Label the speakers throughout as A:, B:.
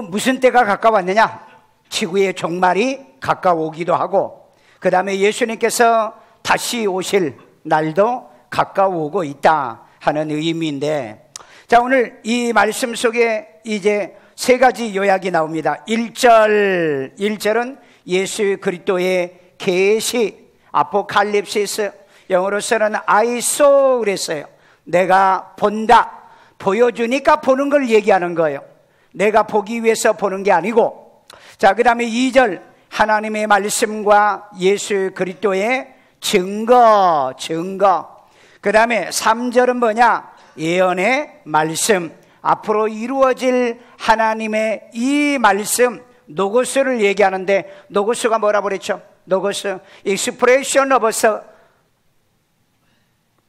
A: 무슨 때가 가까웠느냐? 지구의 종말이 가까워오기도 하고, 그 다음에 예수님께서 다시 오실 날도 가까워오고 있다 하는 의미인데, 자, 오늘 이 말씀 속에 이제 세 가지 요약이 나옵니다. 1절은 예수 그리스도의 계시, 아포칼립시스, 영어로서는 I saw 그랬어요. 내가 본다, 보여주니까 보는 걸 얘기하는 거예요. 내가 보기 위해서 보는 게 아니고. 자, 그 다음에 2절, 하나님의 말씀과 예수 그리스도의 증거. 그 다음에 3절은 뭐냐? 예언의 말씀, 앞으로 이루어질 하나님의 이 말씀, 노고스를 얘기하는데, 노고스가 뭐라고 그랬죠? 노고스, expression of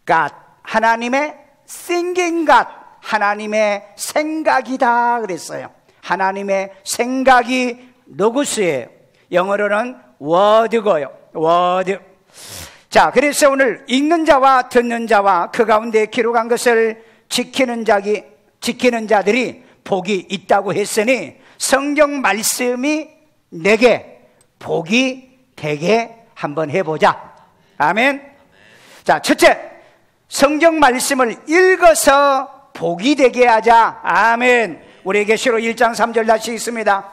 A: God, 하나님의 thinking God, 하나님의 생각이다 그랬어요. 하나님의 생각이 노고스예요. 영어로는 word고요. word. 자, 그래서 오늘 읽는 자와 듣는 자와 그 가운데 기록한 것을 지키는 자들이 복이 있다고 했으니, 성경 말씀이 내게 복이 되게 한번 해보자. 아멘. 자, 첫째, 성경 말씀을 읽어서 복이 되게 하자. 아멘. 우리 계시록 1장 3절 다시 읽습니다.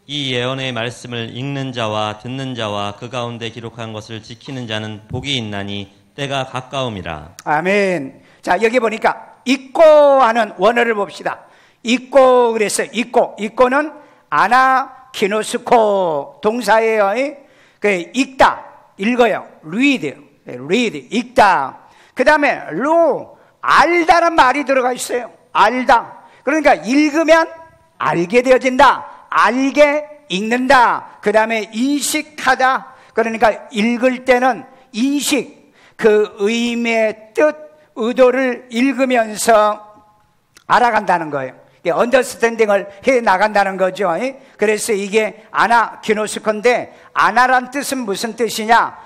B: 이 예언의 말씀을 읽는 자와 듣는 자와 그 가운데 기록한 것을 지키는 자는 복이 있나니 때가 가까움이라. 아멘.
A: 자, 여기 보니까 읽고 하는 원어를 봅시다. 읽고 그랬어요. 읽고는 아나키노스코 동사예요. 그 읽다, 읽어요. read, 읽다. 그 다음에 알다는 말이 들어가 있어요. 알다. 그러니까 읽으면 알게 되어진다. 알게 읽는다. 그 다음에 인식하다. 그러니까 읽을 때는 인식, 그 의미의 뜻, 의도를 읽으면서 알아간다는 거예요. 언더스탠딩을 해 나간다는 거죠. 그래서 이게 아나키노스코인데, 아나란 뜻은 무슨 뜻이냐?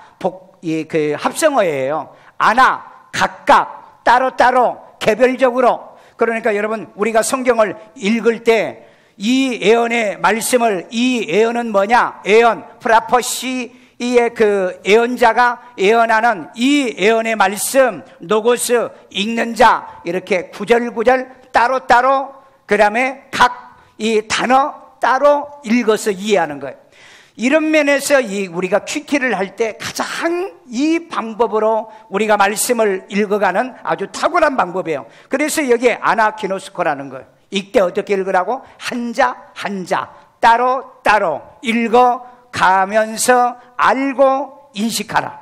A: 그 합성어예요. 아나, 각각, 따로따로, 개별적으로. 그러니까 여러분, 우리가 성경을 읽을 때 이 예언의 말씀을, 이 예언은 뭐냐? 예언, 프라퍼시의 그 예언자가 예언하는 이 예언의 말씀, 노고스, 읽는 자, 이렇게 구절구절 따로따로, 그 다음에 각 이 단어 따로 읽어서 이해하는 거예요. 이런 면에서 우리가 큐티를 할 때 가장 이 방법으로 우리가 말씀을 읽어가는 아주 탁월한 방법이에요. 그래서 여기에 아나키노스코라는 거예요. 이때 어떻게 읽으라고? 한자 따로 읽어가면서 알고 인식하라.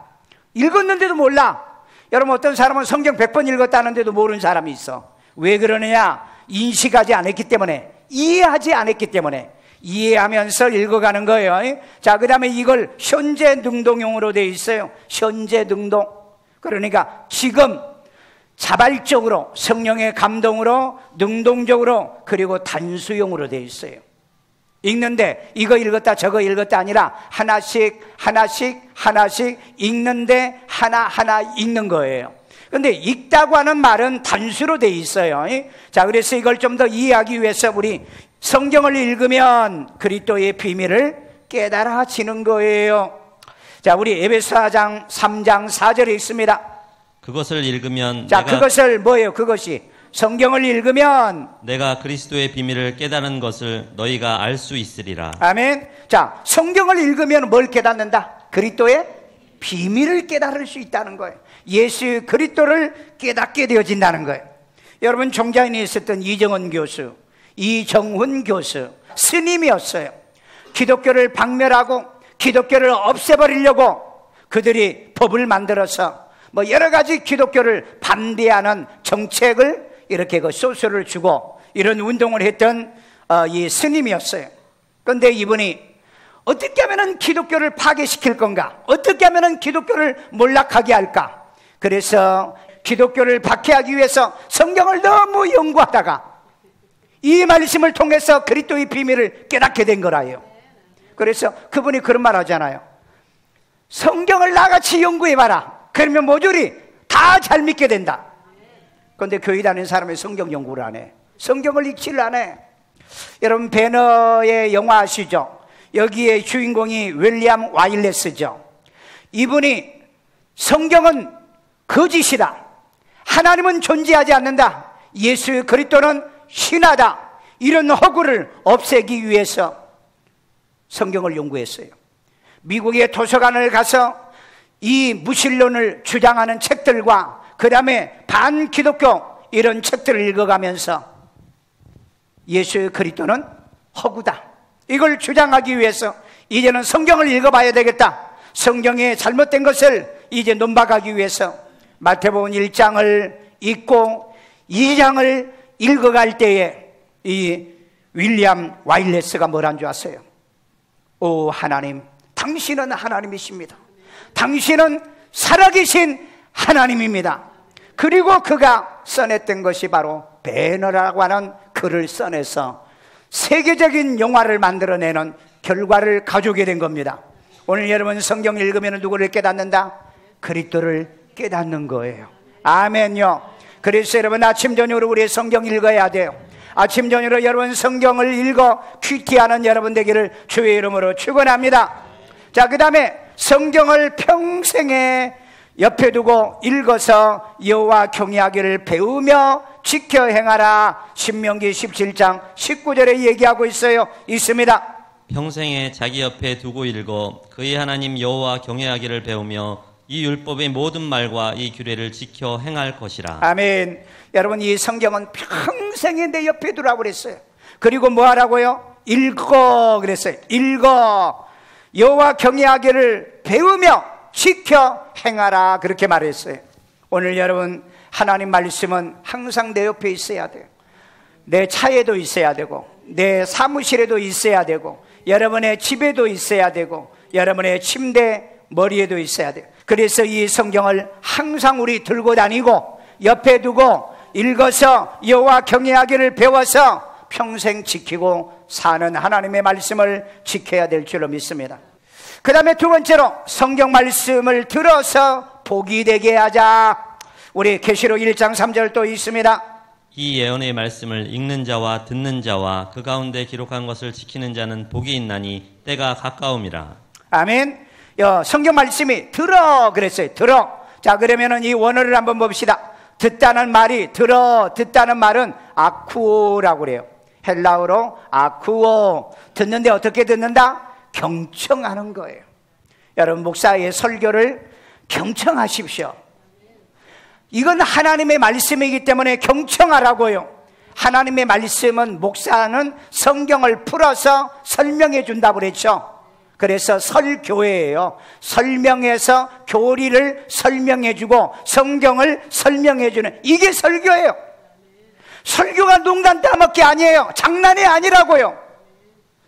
A: 읽었는데도 몰라. 여러분, 어떤 사람은 성경 100번 읽었다는데도 모르는 사람이 있어. 왜 그러느냐? 인식하지 않았기 때문에, 이해하지 않았기 때문에. 이해하면서 읽어가는 거예요. 자, 그 다음에 이걸 현재 능동용으로 되어 있어요. 현재 능동. 그러니까 지금 자발적으로, 성령의 감동으로, 능동적으로, 그리고 단수용으로 되어 있어요. 읽는데 이거 읽었다 저거 읽었다 아니라 하나씩 읽는데 하나하나 읽는 거예요. 그런데 읽다고 하는 말은 단수로 되어 있어요. 자, 그래서 이걸 좀 더 이해하기 위해서 우리 성경을 읽으면 그리스도의 비밀을 깨달아지는 거예요. 자, 우리 에베소서 3장 4절에 있습니다.
B: 그것을 읽으면,
A: 자, 그것을 뭐예요? 그것이 성경을 읽으면
B: 내가 그리스도의 비밀을 깨닫는 것을 너희가 알 수 있으리라.
A: 아멘. 자, 성경을 읽으면 뭘 깨닫는다? 그리스도의 비밀을 깨달을 수 있다는 거예요. 예수 그리스도를 깨닫게 되어진다는 거예요. 여러분, 종자인이 있었던 이정훈 교수, 이정훈 교수 스님이었어요. 기독교를 박멸하고 기독교를 없애버리려고 그들이 법을 만들어서 여러 가지 기독교를 반대하는 정책을 이렇게 그 소설을 주고 이런 운동을 했던 이 스님이었어요. 그런데 이분이 어떻게 하면 기독교를 파괴시킬 건가? 어떻게 하면 기독교를 몰락하게 할까? 그래서 기독교를 박해하기 위해서 성경을 너무 연구하다가 이 말씀을 통해서 그리스도의 비밀을 깨닫게 된 거라요. 그래서 그분이 그런 말 하잖아요. 성경을 나같이 연구해봐라. 그러면 모조리 다 잘 믿게 된다. 그런데 교회 다니는 사람이 성경 연구를 안 해. 성경을 읽지를 안 해. 여러분 배너의 영화 아시죠? 여기에 주인공이 윌리엄 와일레스죠. 이분이 성경은 거짓이다, 하나님은 존재하지 않는다, 예수 그리스도는 신하다, 이런 허구를 없애기 위해서 성경을 연구했어요. 미국의 도서관을 가서 이 무신론을 주장하는 책들과 그 다음에 반기독교 이런 책들을 읽어가면서 예수 그리스도는 허구다, 이걸 주장하기 위해서 이제는 성경을 읽어봐야 되겠다, 성경에 잘못된 것을 이제 논박하기 위해서 마태복음 1장을 읽고 2장을 읽어갈 때에 이 윌리엄 와일레스가 뭐란 줄 아세요? 오 하나님, 당신은 하나님이십니다. 당신은 살아계신 하나님입니다. 그리고 그가 써냈던 것이 바로 배너라고 하는 글을 써내서 세계적인 영화를 만들어내는 결과를 가져오게 된 겁니다. 오늘 여러분 성경 읽으면 누구를 깨닫는다? 그리스도를 깨닫는 거예요. 아멘요. 그래서 여러분 아침 저녁으로 우리 성경 읽어야 돼요. 아침 저녁으로 여러분 성경을 읽어 큐티하는 여러분 되기를 주의 이름으로 축원합니다. 자, 그 다음에 성경을 평생에 옆에 두고 읽어서 여호와 경외하기를 배우며 지켜 행하라. 신명기 17장 19절에 얘기하고 있습니다.
B: 평생에 자기 옆에 두고 읽어 그의 하나님 여호와 경외하기를 배우며 이 율법의 모든 말과 이 규례를 지켜 행할 것이라.
A: 아멘. 여러분 이 성경은 평생에 내 옆에 두라고 그랬어요. 그리고 뭐 하라고요? 읽어 그랬어요. 읽어. 여호와 경외하기를 배우며 지켜 행하라, 그렇게 말했어요. 오늘 여러분 하나님 말씀은 항상 내 옆에 있어야 돼요. 내 차에도 있어야 되고, 내 사무실에도 있어야 되고, 여러분의 집에도 있어야 되고, 여러분의 침대 머리에도 있어야 돼요. 그래서 이 성경을 항상 우리 들고 다니고 옆에 두고 읽어서 여호와 경외하기를 배워서 평생 지키고 사는 하나님의 말씀을 지켜야 될 줄로 믿습니다. 그 다음에 두 번째로 성경 말씀을 들어서 복이 되게 하자. 우리 계시록 1장 3절 또 있습니다.
B: 이 예언의 말씀을 읽는 자와 듣는 자와 그 가운데 기록한 것을 지키는 자는 복이 있나니 때가 가까움이라.
A: 아멘. 성경 말씀이 들어 그랬어요. 들어. 자, 그러면은 이 원어를 한번 봅시다. 듣다는 말이, 듣다는 말은 아쿠오라고 그래요. 헬라어로 아쿠오. 듣는데 어떻게 듣는다? 경청하는 거예요. 여러분 목사의 설교를 경청하십시오. 이건 하나님의 말씀이기 때문에 경청하라고요. 하나님의 말씀은, 목사는 성경을 풀어서 설명해 준다고 그랬죠. 그래서 설교회예요. 설명해서 교리를 설명해 주고 성경을 설명해 주는, 이게 설교예요. 설교가 농담 따먹기 아니에요. 장난이 아니라고요.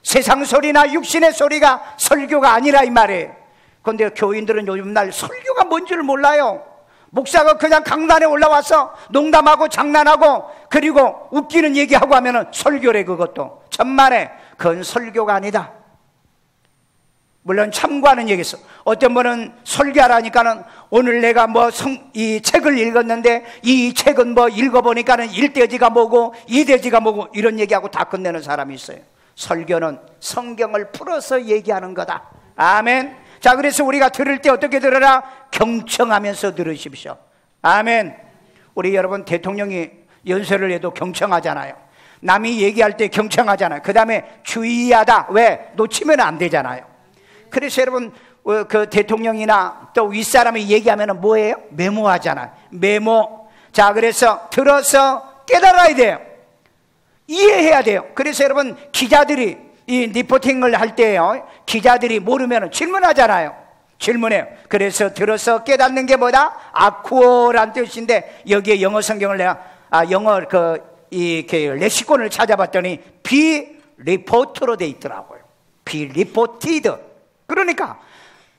A: 세상 소리나 육신의 소리가 설교가 아니라 이 말이에요. 그런데 교인들은 요즘 날 설교가 뭔지를 몰라요. 목사가 그냥 강단에 올라와서 농담하고 장난하고 그리고 웃기는 얘기하고 하면은 설교래. 그것도 천만에 그건 설교가 아니다. 물론 참고하는 얘기였어. 어떤 분은 설교하라니까는 오늘 내가 이 책을 읽었는데 이 책은 읽어보니까는 1대지가 뭐고 2대지가 뭐고 이런 얘기하고 다 끝내는 사람이 있어요. 설교는 성경을 풀어서 얘기하는 거다. 아멘. 자, 그래서 우리가 들을 때 어떻게 들으라? 경청하면서 들으십시오. 아멘. 우리 여러분 대통령이 연설을 해도 경청하잖아요. 남이 얘기할 때 경청하잖아요. 그 다음에 주의하다. 왜? 놓치면 안 되잖아요. 그래서 여러분 그 대통령이나 또 윗사람이 얘기하면 뭐예요? 메모하잖아요. 메모. 자, 그래서 들어서 깨달아야 돼요. 이해해야 돼요. 그래서 여러분 기자들이 이 리포팅을 할 때요, 기자들이 모르면 질문하잖아요. 질문해요. 그래서 들어서 깨닫는 게 뭐다? 아쿠어란 뜻인데 여기에 영어 성경을 내가 영어 렉시콘을 찾아봤더니 be report로 돼 있더라고요. be reported. 그러니까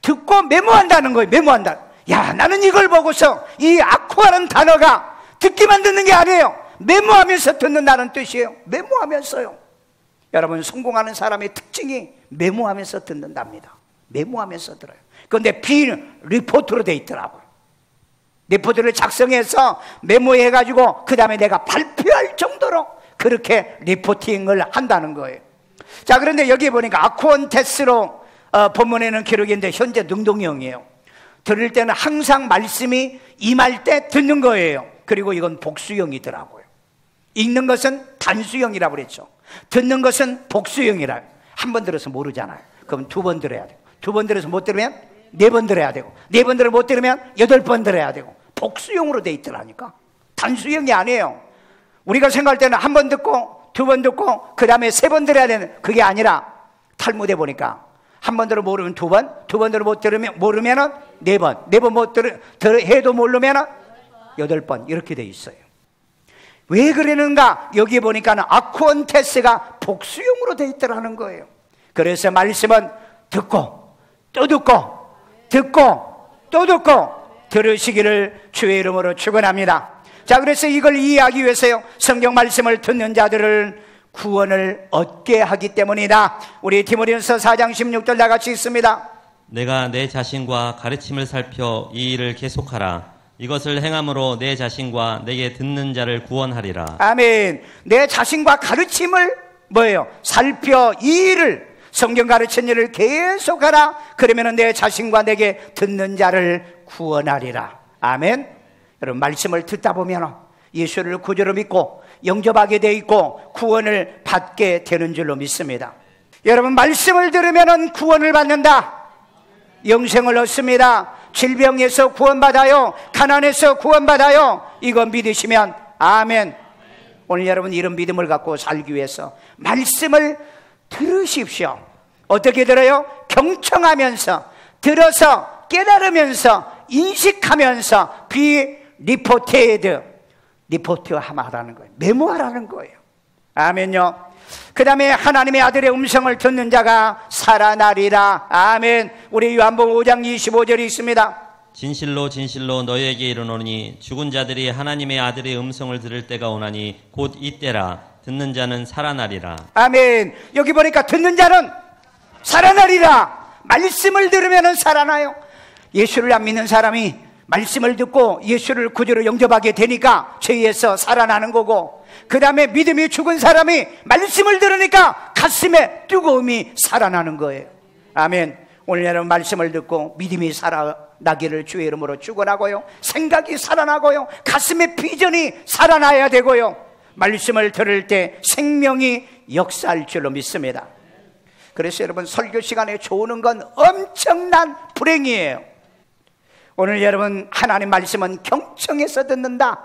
A: 듣고 메모한다는 거예요. 메모한다. 야, 나는 이걸 보고서 이 아쿠아라는 단어가 듣기만 듣는 게 아니에요. 메모하면서 듣는다는 뜻이에요. 메모하면서요. 여러분 성공하는 사람의 특징이 메모하면서 듣는답니다. 메모하면서 들어요. 그런데 리포트로 돼 있더라고요. 리포트를 작성해서 메모해가지고 그 다음에 내가 발표할 정도로 그렇게 리포팅을 한다는 거예요. 자, 그런데 여기 보니까 아쿠온테스로 본문에는 기록인데 현재 능동형이에요. 들을 때는 항상 말씀이 임할 때 듣는 거예요. 그리고 이건 복수형이더라고요. 읽는 것은 단수형이라고 그랬죠. 듣는 것은 복수형이라. 한 번 들어서 모르잖아요. 그럼 2번 들어야 돼요. 2번 들어서 못 들으면 4번 들어야 되고, 4번 들어 못 들으면 8번 들어야 되고. 복수형으로 돼 있더라니까. 단수형이 아니에요. 우리가 생각할 때는 한 번 듣고 2번 듣고 그 다음에 3번 들어야 되는, 그게 아니라 탈무드에 보니까 한 번 들어 모르면 2번, 2번 들어 못 들으면 모르면은 4번, 4번 못 들어 해도 모르면은 8번, 이렇게 돼 있어요. 왜 그러는가? 여기 보니까는 아쿠온테스가 복수형으로 돼 있더라는 거예요. 그래서 말씀은 듣고 또 듣고 듣고 또 듣고 들으시기를 주의 이름으로 축원합니다. 자, 그래서 이걸 이해하기 위해서요, 성경 말씀을 듣는 자들을 구원을 얻게 하기 때문이다. 우리 디모데전서 4장 16절 다 같이 읽습니다.
B: 내가 내 자신과 가르침을 살펴 이 일을 계속하라. 이것을 행함으로 내 자신과 내게 듣는 자를 구원하리라.
A: 아멘. 내 자신과 가르침을 뭐예요? 살펴 이 일을, 성경 가르친 일을 계속하라. 그러면 내 자신과 내게 듣는 자를 구원하리라. 아멘. 여러분, 말씀을 듣다 보면 예수를 구주로 믿고 영접하게 돼 있고 구원을 받게 되는 줄로 믿습니다. 여러분, 말씀을 들으면 구원을 받는다. 영생을 얻습니다. 질병에서 구원받아요. 가난에서 구원받아요. 이거 믿으시면 아멘. 오늘 여러분, 이런 믿음을 갖고 살기 위해서 말씀을 들으십시오. 어떻게 들어요? 경청하면서, 들어서 깨달으면서, 인식하면서, 리포트 하라는 거예요. 메모하라는 거예요. 아멘요. 그 다음에 하나님의 아들의 음성을 듣는 자가 살아나리라. 아멘. 우리 요한복음 5장 25절이 있습니다.
B: 진실로 진실로 너희에게 이르노니 죽은 자들이 하나님의 아들의 음성을 들을 때가 오나니 곧 이때라. 듣는 자는 살아나리라. 아멘.
A: 여기 보니까 듣는 자는 살아나리라. 말씀을 들으면 살아나요. 예수를 안 믿는 사람이 말씀을 듣고 예수를 구주로 영접하게 되니까 죄에서 살아나는 거고, 그 다음에 믿음이 죽은 사람이 말씀을 들으니까 가슴에 뜨거움이 살아나는 거예요. 아멘. 오늘 여러분, 말씀을 듣고 믿음이 살아나기를 주의 이름으로 축원하고요, 생각이 살아나고요, 가슴에 비전이 살아나야 되고요, 말씀을 들을 때 생명이 역사할 줄로 믿습니다. 그래서 여러분, 설교 시간에 좋은 건 엄청난 불행이에요. 오늘 여러분, 하나님 말씀은 경청해서 듣는다.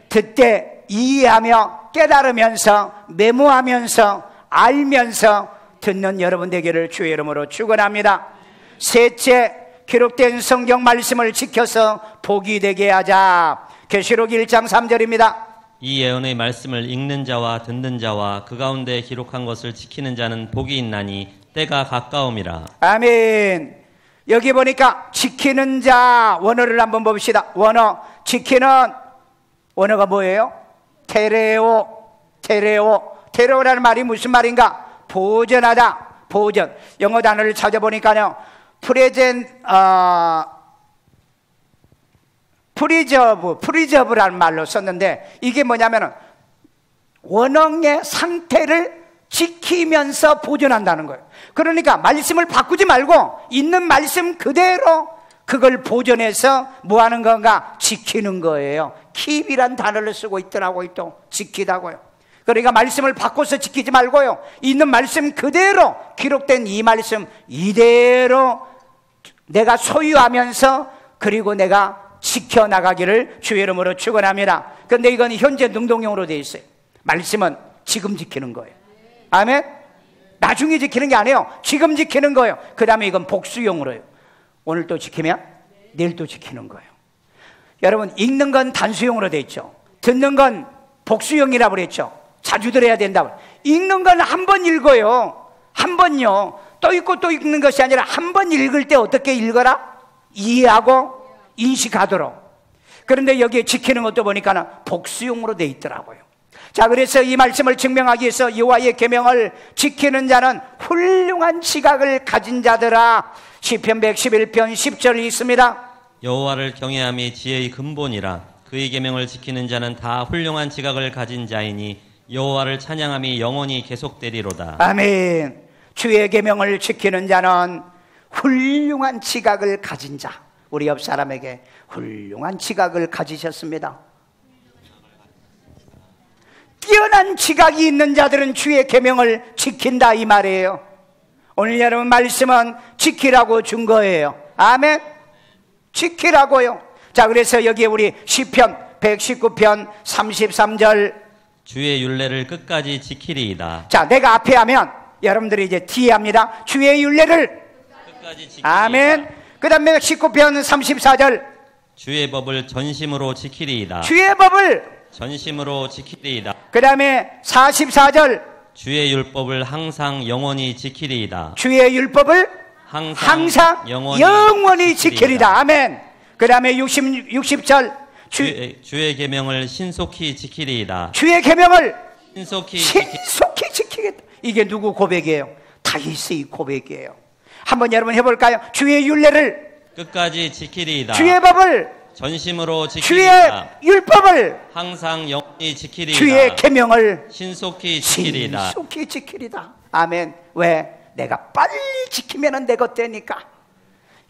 A: 듣되 이해하며 깨달으면서 메모하면서 알면서 듣는 여러분 되기를 주의 이름으로 축원합니다. 셋째, 기록된 성경 말씀을 지켜서 복이 되게 하자. 계시록 1장 3절입니다.
B: 이 예언의 말씀을 읽는 자와 듣는 자와 그 가운데 기록한 것을 지키는 자는 복이 있나니 때가 가까움이라.
A: 아멘. 여기 보니까 지키는 자, 원어를 한번 봅시다. 원어, 지키는 원어가 뭐예요? 테레오라는 말이 무슨 말인가? 보존하다, 보존. 영어 단어를 찾아보니까요, 프리저브라는 말로 썼는데, 이게 뭐냐면은 원형의 상태를 지키면서 보존한다는 거예요. 그러니까 말씀을 바꾸지 말고 있는 말씀 그대로 그걸 보존해서 뭐 하는 건가? 지키는 거예요. keep이란 단어를 쓰고 있더라고요. 또 지키다고요. 그러니까 말씀을 바꿔서 지키지 말고요, 있는 말씀 그대로, 기록된 이 말씀 이대로 내가 소유하면서 그리고 내가 지켜나가기를 주의 이름으로 축원합니다. 그런데 이건 현재 능동형으로 되어 있어요. 말씀은 지금 지키는 거예요. 아멘. 나중에 지키는 게 아니에요. 지금 지키는 거예요. 그 다음에 이건 복수용으로요. 오늘 또 지키면 내일 또 지키는 거예요. 여러분, 읽는 건 단수용으로 되어 있죠. 듣는 건 복수용이라고 그랬죠. 자주 들어야 된다고. 읽는 건 한 번 읽어요. 한 번요. 또 읽고 또 읽는 것이 아니라 한 번 읽을 때 어떻게 읽어라? 이해하고 인식하도록. 그런데 여기에 지키는 것도 보니까 복수용으로 되어 있더라고요. 자, 그래서 이 말씀을 증명하기 위해서 여호와의 계명을 지키는 자는 훌륭한 지각을 가진 자들아. 시편 111편 10절이 있습니다.
B: 여호와를 경외함이 지혜의 근본이라. 그의 계명을 지키는 자는 다 훌륭한 지각을 가진 자이니 여호와를 찬양함이 영원히 계속되리로다.
A: 아멘. 주의 계명을 지키는 자는 훌륭한 지각을 가진 자. 우리 옆 사람에게 훌륭한 지각을 가지셨습니다. 뛰어난 지각이 있는 자들은 주의 계명을 지킨다 이 말이에요. 오늘 여러분 말씀은 지키라고 준 거예요. 아멘. 지키라고요. 자, 그래서 여기에 우리 시편 119편 33절
B: 주의 율례를 끝까지 지키리이다.
A: 자, 내가 앞에 하면 여러분들이 이제 뒤에 합니다. 주의 율례를
B: 끝까지 지키리이다.
A: 아멘. 그 다음에 19편 34절
B: 주의 법을 전심으로 지키리이다.
A: 주의 법을
B: 전심으로 지키리이다.
A: 그 다음에 44절
B: 주의 율법을 항상 영원히 지키리이다.
A: 주의 율법을 항상 영원히 지키리이다. 아멘. 그 다음에 60절
B: 주의 계명을 신속히 지키리이다.
A: 주의 계명을
B: 신속히
A: 지키겠다. 이게 누구 고백이에요? 다윗의 고백이에요. 한번 여러분 해볼까요? 주의 율례를
B: 끝까지 지키리이다.
A: 주의 법을
B: 전심으로 지키리이다.
A: 주의 율법을
B: 항상 영원히 지키리이다.
A: 주의 계명을
B: 신속히 지키리이다.
A: 신속히 지키리이다. 아멘. 왜? 내가 빨리 지키면 내 것 되니까.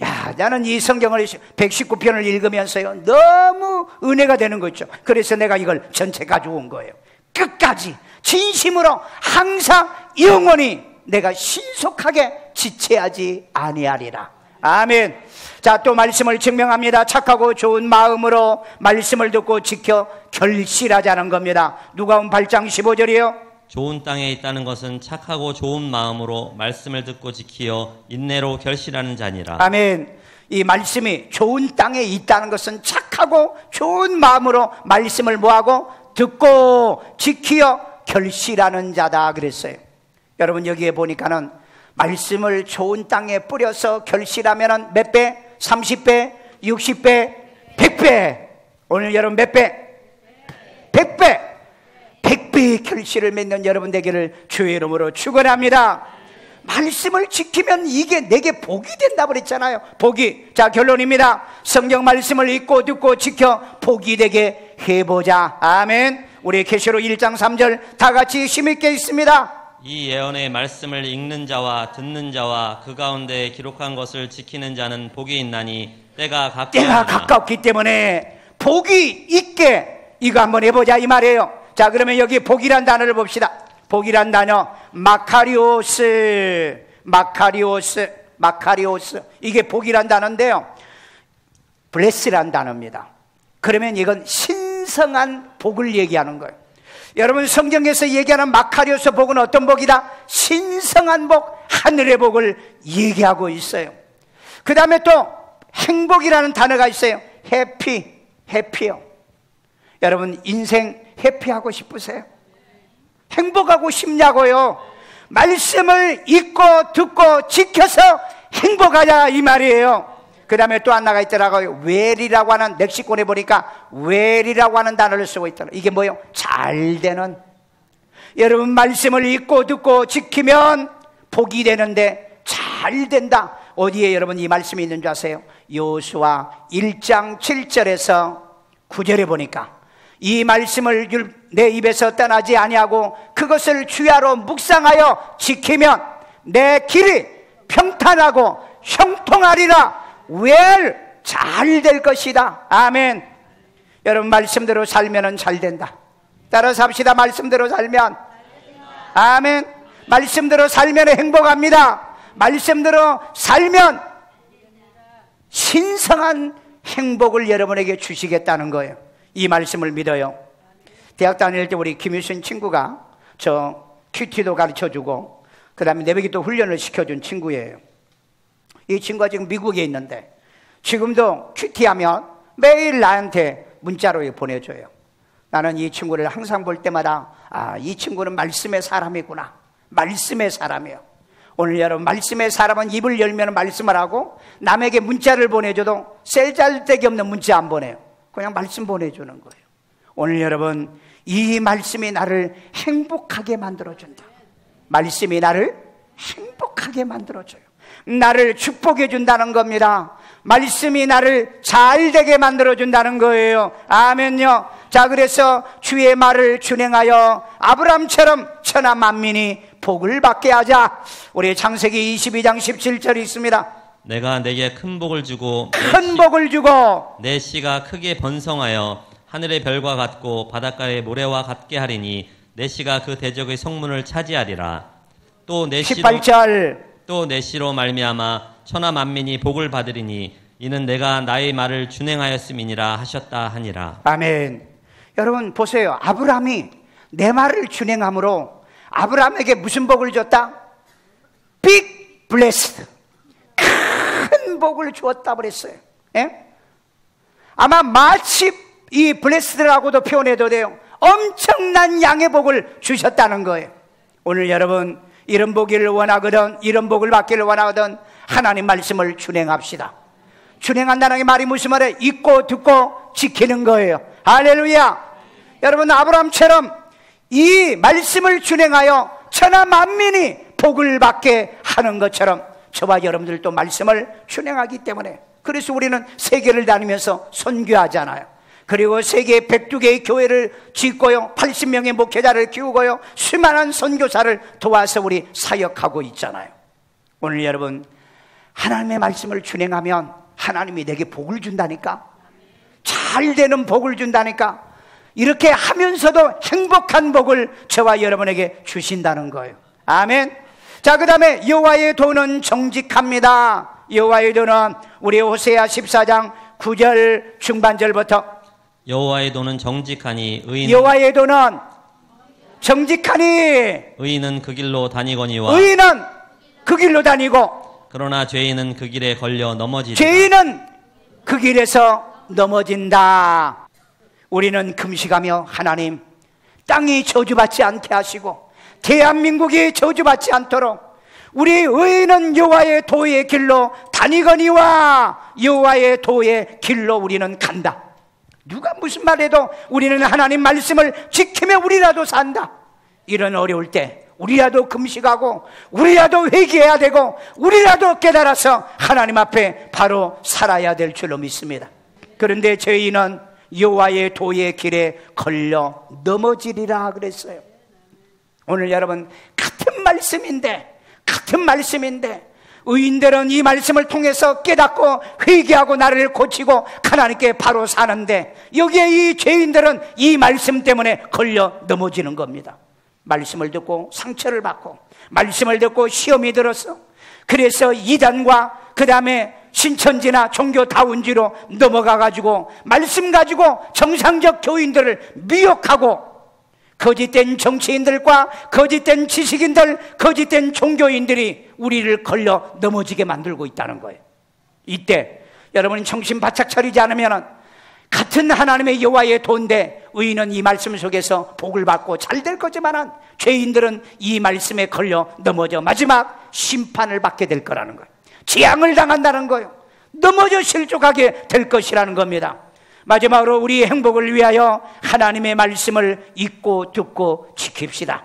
A: 야, 나는 이 성경을 119편을 읽으면서요 너무 은혜가 되는 거 있죠. 그래서 내가 이걸 전체 가져온 거예요. 끝까지 진심으로 항상 영원히 내가 신속하게 지체하지 아니하리라. 아멘. 자, 또 말씀을 증명합니다. 착하고 좋은 마음으로 말씀을 듣고 지켜 결실하자는 겁니다. 누가복음 8장 15절이요
B: 좋은 땅에 있다는 것은 착하고 좋은 마음으로 말씀을 듣고 지키어 인내로 결실하는 자니라.
A: 아멘. 이 말씀이 좋은 땅에 있다는 것은 착하고 좋은 마음으로 말씀을 뭐하고 듣고 지키어 결실하는 자다 그랬어요. 여러분 여기에 보니까는 말씀을 좋은 땅에 뿌려서 결실하면은 몇 배? 30배, 60배, 100배. 오늘 여러분 몇 배? 100배. 100배의 결실을 맺는 여러분 되기를 주의 이름으로 축원합니다. 말씀을 지키면 이게 내게 복이 된다 그랬잖아요. 복이. 자, 결론입니다. 성경 말씀을 읽고 듣고 지켜 복이 되게 해보자. 아멘. 우리 계시록 1장 3절 다 같이 힘있게 읽습니다.
B: 이 예언의 말씀을 읽는 자와 듣는 자와 그 가운데 기록한 것을 지키는 자는 복이 있나니 때가
A: 가깝기 때문에 복이 있게 이거 한번 해보자 이 말이에요. 자, 그러면 여기 복이란 단어를 봅시다. 복이란 단어 마카리오스 이게 복이란 단어인데요 블레스란 단어입니다. 그러면 이건 신성한 복을 얘기하는 거예요. 여러분 성경에서 얘기하는 마카리오스 복은 어떤 복이다? 신성한 복, 하늘의 복을 얘기하고 있어요. 그 다음에 또 행복이라는 단어가 있어요. 해피요. 여러분 인생 해피하고 싶으세요? 행복하고 싶냐고요? 말씀을 읽고 듣고 지켜서 행복하자 이 말이에요. 그 다음에 또 하나가 있더라고요. 웰이라고 하는 멕시코에 보니까 웰이라고 하는 단어를 쓰고 있더라고요. 이게 뭐예요? 잘 되는. 여러분 말씀을 읽고 듣고 지키면 복이 되는데 잘 된다. 어디에 여러분 이 말씀이 있는 줄 아세요? 여호수아 1장 7절에서 9절에 보니까 이 말씀을 내 입에서 떠나지 아니하고 그것을 주야로 묵상하여 지키면 내 길이 평탄하고 형통하리라. 잘 될 것이다. 아멘. 여러분 말씀대로 살면 잘 된다. 따라서 합시다. 말씀대로 살면 아멘. 말씀대로 살면 행복합니다. 말씀대로 살면 신성한 행복을 여러분에게 주시겠다는 거예요. 이 말씀을 믿어요. 대학 다닐 때 우리 김유신 친구가 저 큐티도 가르쳐주고 그 다음에 내배기도 훈련을 시켜준 친구예요. 이 친구가 지금 미국에 있는데 지금도 큐티하면 매일 나한테 문자로 보내줘요. 나는 이 친구를 항상 볼 때마다 이 친구는 말씀의 사람이구나. 말씀의 사람이에요. 오늘 여러분 말씀의 사람은 입을 열면 말씀을 하고 남에게 문자를 보내줘도 셀잘데기 없는 문자 안 보내요. 그냥 말씀 보내주는 거예요. 오늘 여러분 이 말씀이 나를 행복하게 만들어준다. 말씀이 나를 행복하게 만들어줘요. 나를 축복해 준다는 겁니다. 말씀이 나를 잘 되게 만들어 준다는 거예요. 아멘요. 자, 그래서 주의 말을 준행하여 아브라함처럼 천하 만민이 복을 받게 하자. 우리 창세기 22장 17절이 있습니다.
B: 내가 내게 큰 복을 주고
A: 내
B: 씨가 크게 번성하여 하늘의 별과 같고 바닷가의 모래와 같게 하리니 내 씨가 그 대적의 성문을 차지하리라. 또 내
A: 18절
B: 또 내 씨로 말미암아 천하 만민이 복을 받으리니 이는 내가 나의 말을 준행하였음이니라 하셨다 하니라.
A: 아멘. 여러분 보세요. 아브라함이 내 말을 준행함으로 아브라함에게 무슨 복을 줬다? Big blessed, 큰 복을 주었다 그랬어요. 예? 아마 마치 이 blessed라고도 표현해도 돼요. 엄청난 양의 복을 주셨다는 거예요. 오늘 여러분 이런 복을 원하거든, 이런 복을 받기를 원하거든 하나님 말씀을 준행합시다. 준행한다는 게 말이 무슨 말이에요? 읽고 듣고 지키는 거예요. 할렐루야. 여러분 아브라함처럼 이 말씀을 준행하여 천하 만민이 복을 받게 하는 것처럼 저와 여러분들도 말씀을 준행하기 때문에, 그래서 우리는 세계를 다니면서 선교하잖아요. 그리고 세계 102개의 교회를 짓고요, 80명의 목회자를 키우고요, 수많은 선교사를 도와서 우리 사역하고 있잖아요. 오늘 여러분 하나님의 말씀을 준행하면 하나님이 내게 복을 준다니까, 잘 되는 복을 준다니까, 이렇게 하면서도 행복한 복을 저와 여러분에게 주신다는 거예요. 아멘. 자, 그 다음에 여호와의 도는 정직합니다. 여호와의 도는 우리 호세아 14장 9절 중반절부터
B: 여호와의 도는 정직하니
A: 여호와의 도는 정직하니
B: 의인은 그 길로 다니거니와
A: 의인은 그 길로 다니고
B: 그러나 죄인은 그 길에 걸려 넘어지리라.
A: 죄인은 그 길에서 넘어진다. 우리는 금식하며 하나님 땅이 저주받지 않게 하시고 대한민국이 저주받지 않도록 우리 의인은 여호와의 도의 길로 다니거니와 여호와의 도의 길로 우리는 간다. 누가 무슨 말해도 우리는 하나님 말씀을 지키며 우리라도 산다. 이런 어려울 때 우리라도 금식하고 우리라도 회개해야 되고 우리라도 깨달아서 하나님 앞에 바로 살아야 될 줄로 믿습니다. 그런데 죄인은 여호와의 도의 길에 걸려 넘어지리라 그랬어요. 오늘 여러분 같은 말씀인데 의인들은 이 말씀을 통해서 깨닫고 회개하고 나를 고치고 하나님께 바로 사는데, 여기에 이 죄인들은 이 말씀 때문에 걸려 넘어지는 겁니다. 말씀을 듣고 상처를 받고 말씀을 듣고 시험이 들어서, 그래서 이단과 그 다음에 신천지나 종교다운지로 넘어가가지고 말씀 가지고 정상적 교인들을 미혹하고 거짓된 정치인들과 거짓된 지식인들, 거짓된 종교인들이 우리를 걸려 넘어지게 만들고 있다는 거예요. 이때 여러분이 정신 바짝 차리지 않으면 같은 하나님의 여호와의 도인데 의인은 이 말씀 속에서 복을 받고 잘 될 거지만 죄인들은 이 말씀에 걸려 넘어져 마지막 심판을 받게 될 거라는 거예요. 재앙을 당한다는 거예요. 넘어져 실족하게 될 것이라는 겁니다. 마지막으로 우리의 행복을 위하여 하나님의 말씀을 읽고 듣고 지킵시다.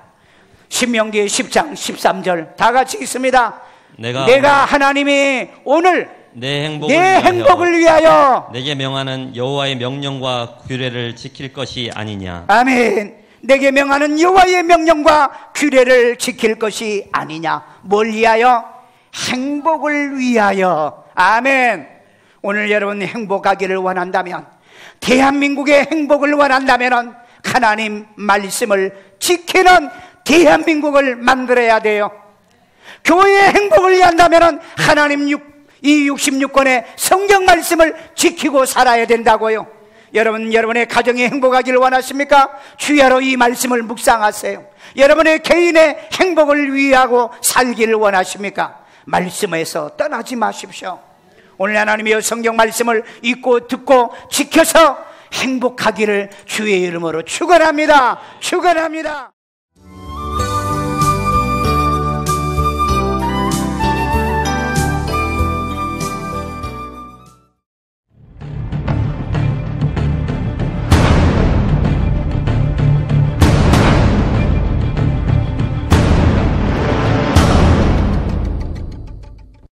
A: 신명기 10장 13절 다 같이 읽습니다. 내가 하나님이 오늘 내 행복을 위하여
B: 내게 명하는 여호와의 명령과 규례를 지킬 것이 아니냐.
A: 아멘. 내게 명하는 여호와의 명령과 규례를 지킬 것이 아니냐. 뭘 위하여? 행복을 위하여. 아멘. 오늘 여러분 행복하기를 원한다면, 대한민국의 행복을 원한다면 하나님 말씀을 지키는 대한민국을 만들어야 돼요. 교회의 행복을 위한다면 하나님 이 66권의 성경 말씀을 지키고 살아야 된다고요. 여러분의 가정이 행복하기를 원하십니까? 주야로 이 말씀을 묵상하세요. 여러분의 개인의 행복을 위하고 살기를 원하십니까? 말씀에서 떠나지 마십시오. 오늘 하나님의 성경 말씀을 읽고 듣고 지켜서 행복하기를 주의 이름으로 축원합니다. 축원합니다.